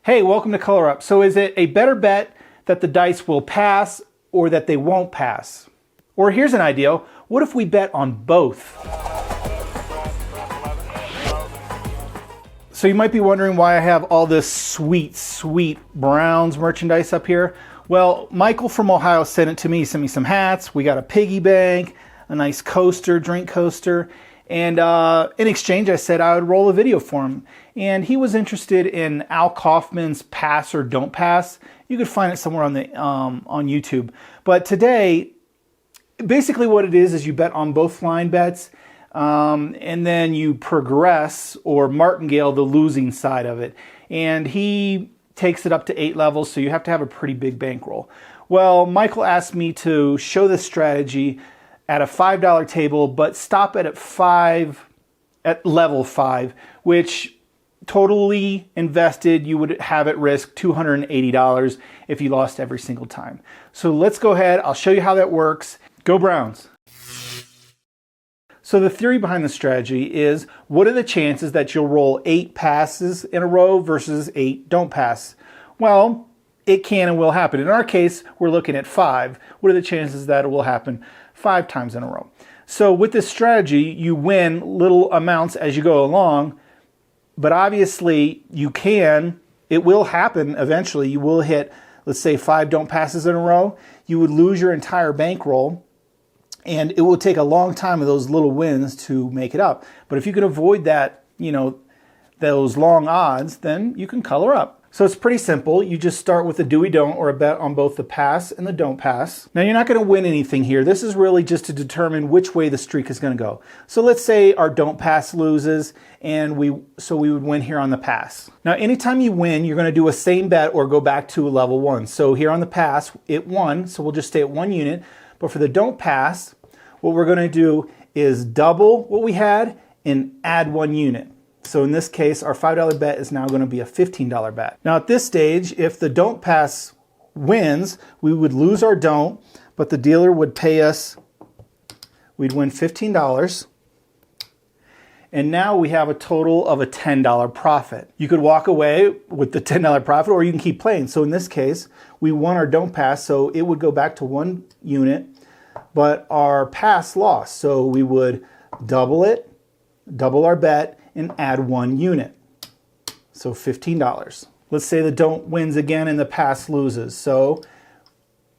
Hey, welcome to Color Up. So is it a better bet that the dice will pass or that they won't pass? Or here's an idea, what if we bet on both? So you might be wondering why I have all this sweet Browns merchandise up here. Well, Michael from Ohio sent it to me. He sent me some hats. We got a piggy bank, a nice coaster, drink coaster. And in exchange, I said I would roll a video for him. And he was interested in Al Kaufman's Pass or Don't Pass. You could find it somewhere on YouTube. But today, basically what it is you bet on both line bets. And then you progress or martingale the losing side of it. And he takes it up to 8 levels, so you have to have a pretty big bankroll. Well, Michael asked me to show this strategy at a $5 table, but stop it at level 5, which totally invested, you would have at risk $280 if you lost every single time. So let's go ahead. I'll show you how that works. Go Browns. So the theory behind the strategy is, what are the chances that you'll roll 8 passes in a row versus 8 don't pass? Well, it can and will happen. In our case, we're looking at 5. What are the chances that it will happen 5 times in a row? So with this strategy, you win little amounts as you go along, but obviously it will happen eventually. You will hit, let's say 5 don't passes in a row. You would lose your entire bankroll. And it will take a long time of those little wins to make it up. But if you can avoid that, those long odds, then you can color up. So it's pretty simple. You just start with a do-we-don't or a bet on both the pass and the don't pass. Now you're not going to win anything here. This is really just to determine which way the streak is going to go. So let's say our don't pass loses and we would win here on the pass. Now anytime you win, you're going to do a same bet or go back to level 1. So here on the pass, it won. So we'll just stay at 1 unit. But for the don't pass, what we're going to do is double what we had and add 1 unit. So in this case, our $5 bet is now going to be a $15 bet. Now at this stage, if the don't pass wins, we would lose our don't, but the dealer would pay us, we'd win $15. And now we have a total of a $10 profit. You could walk away with the $10 profit, or you can keep playing. So in this case, we won our don't pass, so it would go back to 1 unit, but our pass lost. So we would double it, double our bet, and add 1 unit. So $15. Let's say the don't wins again and the pass loses. So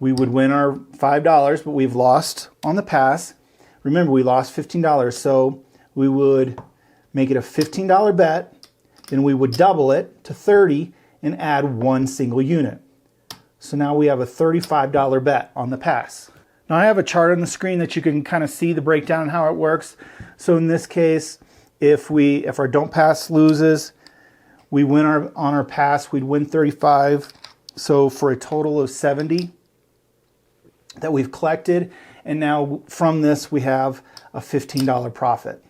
we would win our $5, but we've lost on the pass. Remember, we lost $15. So we would make it a $15 bet, then we would double it to 30 and add 1 single unit. So now we have a $35 bet on the pass. Now I have a chart on the screen that you can kind of see the breakdown and how it works. So in this case, if our don't pass loses, we win on our pass, we'd win 35. So for a total of 70 that we've collected. And now from this, we have a $15 profit.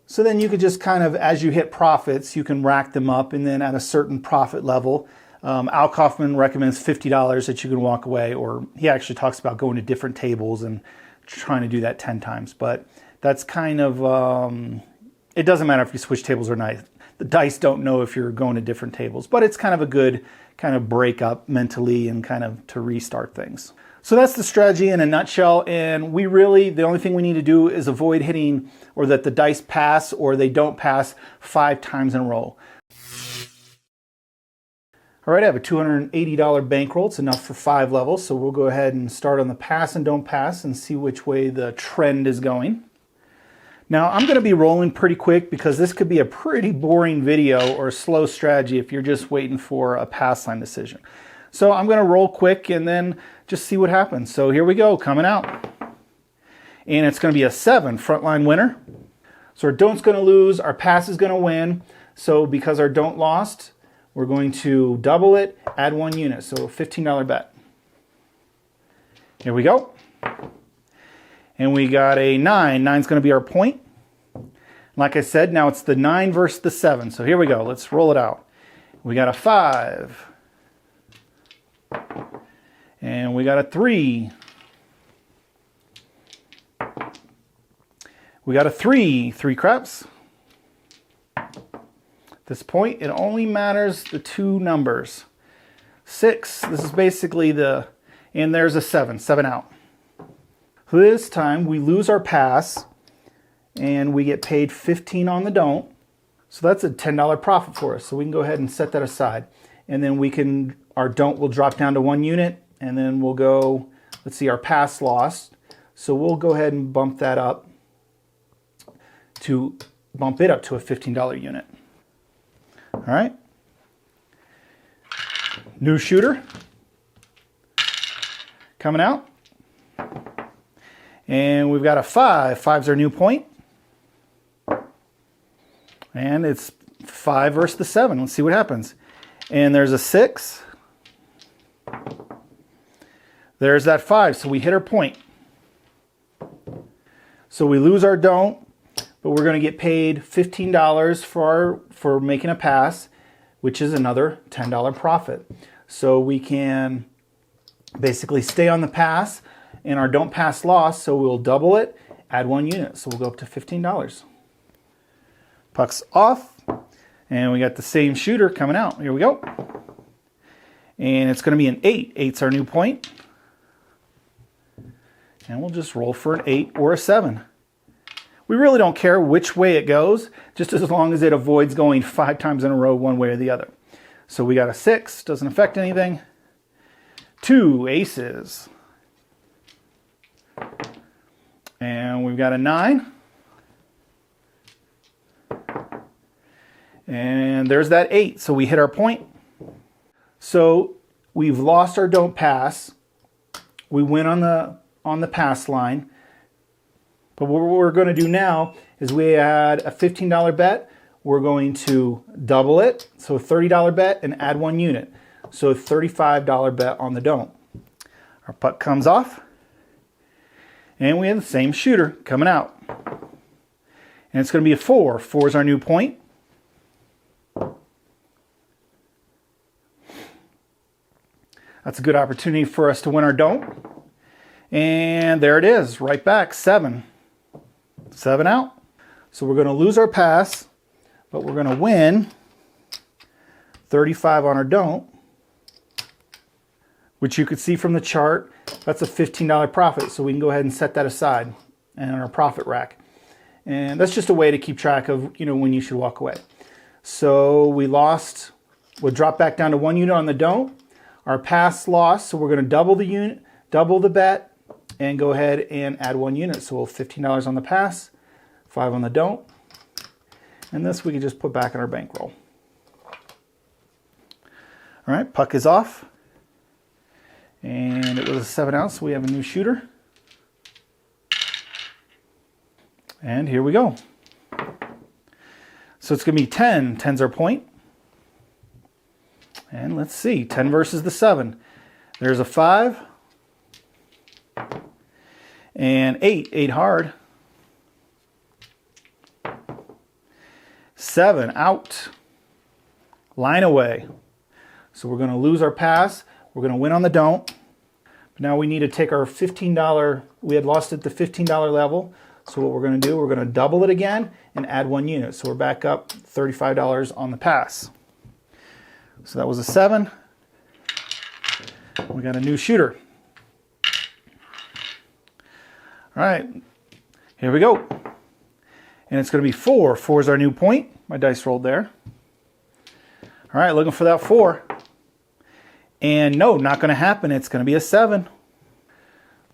So then you could just kind of, as you hit profits, you can rack them up, and then at a certain profit level, Al Kaufman recommends $50 that you can walk away, or he actually talks about going to different tables and trying to do that 10 times. But that's kind of, it doesn't matter if you switch tables or not. The dice don't know if you're going to different tables, but it's kind of a good kind of break up mentally and kind of to restart things. So that's the strategy in a nutshell, and the only thing we need to do is avoid hitting, or that the dice pass or they don't pass 5 times in a row. All right, I have a $280 bankroll. It's enough for 5 levels, so we'll go ahead and start on the pass and don't pass and see which way the trend is going. Now, I'm going to be rolling pretty quick because this could be a pretty boring video or a slow strategy if you're just waiting for a pass line decision. So I'm going to roll quick and then just see what happens. So here we go, coming out. And it's going to be a 7, frontline winner. So our don't's going to lose, our pass is going to win. So because our don't lost, we're going to double it, add 1 unit. So a $15 bet. Here we go. And we got a 9. 9's going to be our point. Like I said, now it's the 9 versus the 7. So here we go. Let's roll it out. We got a 5. And we got a 3. We got a 3. 3 craps. this point, it only matters the two numbers. 6, this is basically and there's a 7 out. So this time we lose our pass and we get paid 15 on the don't. So that's a $10 profit for us. So we can go ahead and set that aside. And then our don't will drop down to 1 unit, and then we'll go, let's see, our pass lost. So we'll go ahead and bump it up to a $15 unit. All right. New shooter coming out. And we've got a 5. 5's our new point. And it's 5 versus the 7. Let's see what happens. And there's a 6. There's that 5. So we hit our point. So we lose our don't, but we're going to get paid $15 for making a pass, which is another $10 profit. So we can basically stay on the pass and our don't pass loss, so we'll double it, add 1 unit. So we'll go up to $15. Puck's off, and we got the same shooter coming out. Here we go. And it's going to be an 8. 8's our new point. And we'll just roll for an 8 or a 7. We really don't care which way it goes, just as long as it avoids going 5 times in a row one way or the other. So we got a 6, doesn't affect anything. 2 aces. And we've got a 9. And there's that 8, so we hit our point. So we've lost our don't pass. We win on the pass line. But what we're going to do now is we had a $15 bet. We're going to double it, so a $30 bet, and add 1 unit. So a $35 bet on the don't. Our puck comes off, and we have the same shooter coming out. And it's going to be a 4. 4 is our new point. That's a good opportunity for us to win our don't. And there it is, right back, 7. 7 out. So we're going to lose our pass, but we're going to win 35 on our don't, which you could see from the chart. That's a $15 profit, so we can go ahead and set that aside in our profit rack. And that's just a way to keep track of, when you should walk away. So we'll drop back down to 1 unit on the don't. Our pass lost, so we're going to double the unit, double the bet, and go ahead and add 1 unit. So we'll $15 on the pass, 5 on the don't. And this we can just put back in our bankroll. All right, puck is off. And it was a 7 out, so we have a new shooter. And here we go. So it's going to be 10. 10's our point. And let's see, 10 versus the 7. There's a 5. And 8. 8 hard. 7 out. Line away. So we're going to lose our pass. We're going to win on the don't. But now we need to take our $15. We had lost at the $15 level. So what we're going to do, we're going to double it again and add 1 unit. So we're back up $35 on the pass. So that was a 7. We got a new shooter. All right, here we go. And it's going to be 4. 4 is our new point. My dice rolled there. All right, looking for that 4. And no, not going to happen. It's going to be a 7.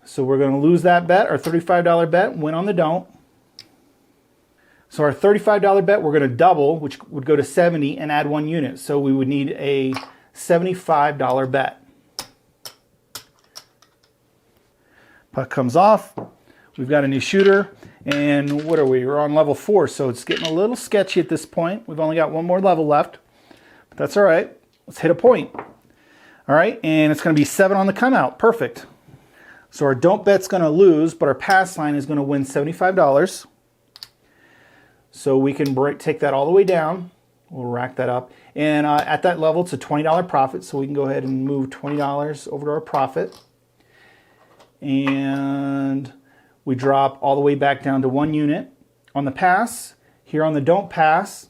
So we're going to lose that bet, our $35 bet, win on the don't. So our $35 bet, we're going to double, which would go to 70 and add 1 unit. So we would need a $75 bet. Puck comes off. We've got a new shooter. And what are we? We're on level 4, so it's getting a little sketchy at this point. We've only got 1 more level left, but that's all right. Let's hit a point. All right, and it's going to be 7 on the come out. Perfect. So our don't bet's going to lose, but our pass line is going to win $75. So we can take that all the way down. We'll rack that up. And at that level, it's a $20 profit, so we can go ahead and move $20 over to our profit. And we drop all the way back down to 1 unit on the pass. Here on the don't pass,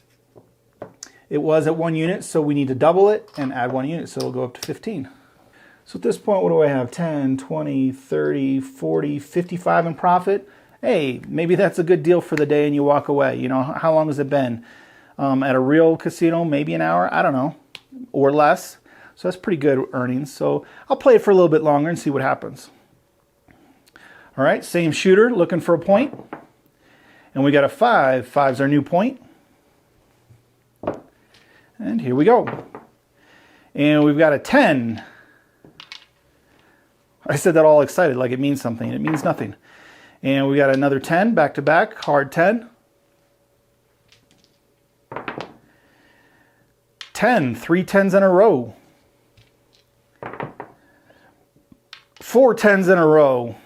It was at 1 unit, so we need to double it and add 1 unit, so it'll go up to 15. So at this point, what do I have? 10, 20, 30, 40, 55 in profit. Hey, maybe that's a good deal for the day and you walk away. You know, how long has it been? At a real casino, maybe an hour, I don't know, or less. So that's pretty good earnings. So I'll play it for a little bit longer and see what happens. All right, same shooter, looking for a point. And we got a 5. 5's our new point. And here we go. And we've got a 10. I said that all excited, like it means something. It means nothing. And we got another 10 back to back, hard 10. 10, 3 10s in a row. 4 10s in a row.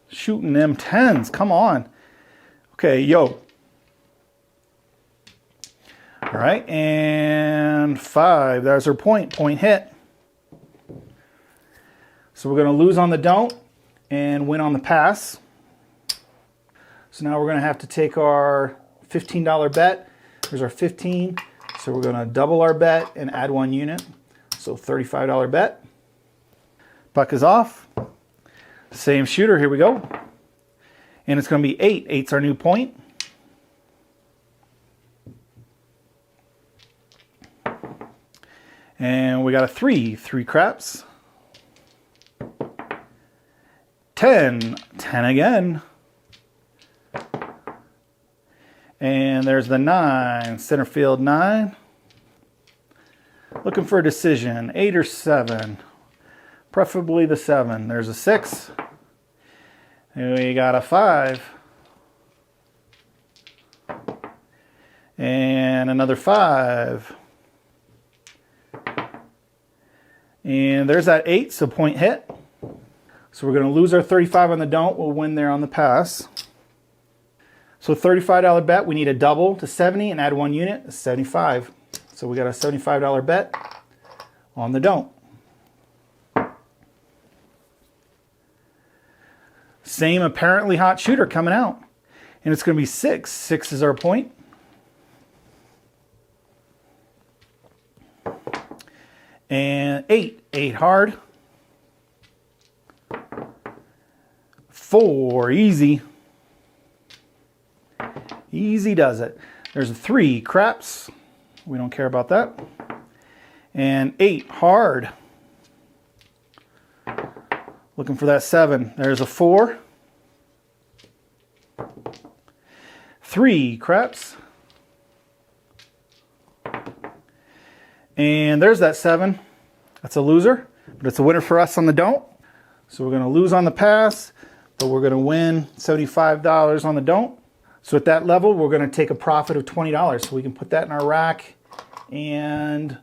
Shooting them 10s, come on. Okay, yo. All right, and 5, there's our point, point hit. So we're going to lose on the don't and win on the pass. So now we're going to have to take our $15 bet. Here's our 15. So we're going to double our bet and add 1 unit. So $35 bet. Puck is off. Same shooter, here we go. And it's going to be 8. 8's our new point. And we got a 3. 3 craps. 10. 10 again. And there's the 9. Center field 9. Looking for a decision. 8 or 7. Preferably the 7. There's a 6. And we got a 5. And another 5. And there's that 8, so point hit. So we're going to lose our 35 on the don't. We'll win there on the pass. So $35 bet, we need a double to 70 and add 1 unit, 75. So we got a $75 bet on the don't. Same apparently hot shooter coming out. And it's going to be 6. 6 is our point. And 8. 8 hard. 4 easy. Easy does it. There's a 3 craps. We don't care about that. And 8 hard. Looking for that 7. There's a 4. 3 craps. And there's that 7. That's a loser, but it's a winner for us on the don't. So we're going to lose on the pass, but we're going to win $75 on the don't. So at that level, we're going to take a profit of $20. So we can put that in our rack, and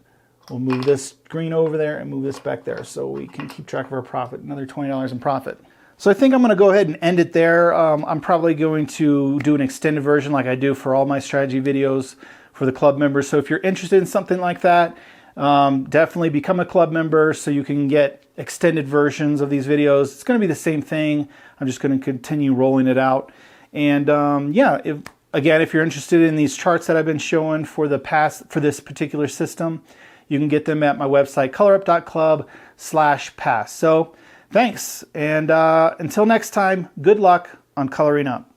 we'll move this green over there and move this back there so we can keep track of our profit. Another $20 in profit. So I think I'm going to go ahead and end it there. I'm probably going to do an extended version like I do for all my strategy videos for the club members. So if you're interested in something like that, definitely become a club member so you can get extended versions of these videos. It's going to be the same thing. I'm just going to continue rolling it out. And yeah, if you're interested in these charts that I've been showing for the past for this particular system, you can get them at my website, colorup.club/pass. So thanks, and until next time, good luck on coloring up.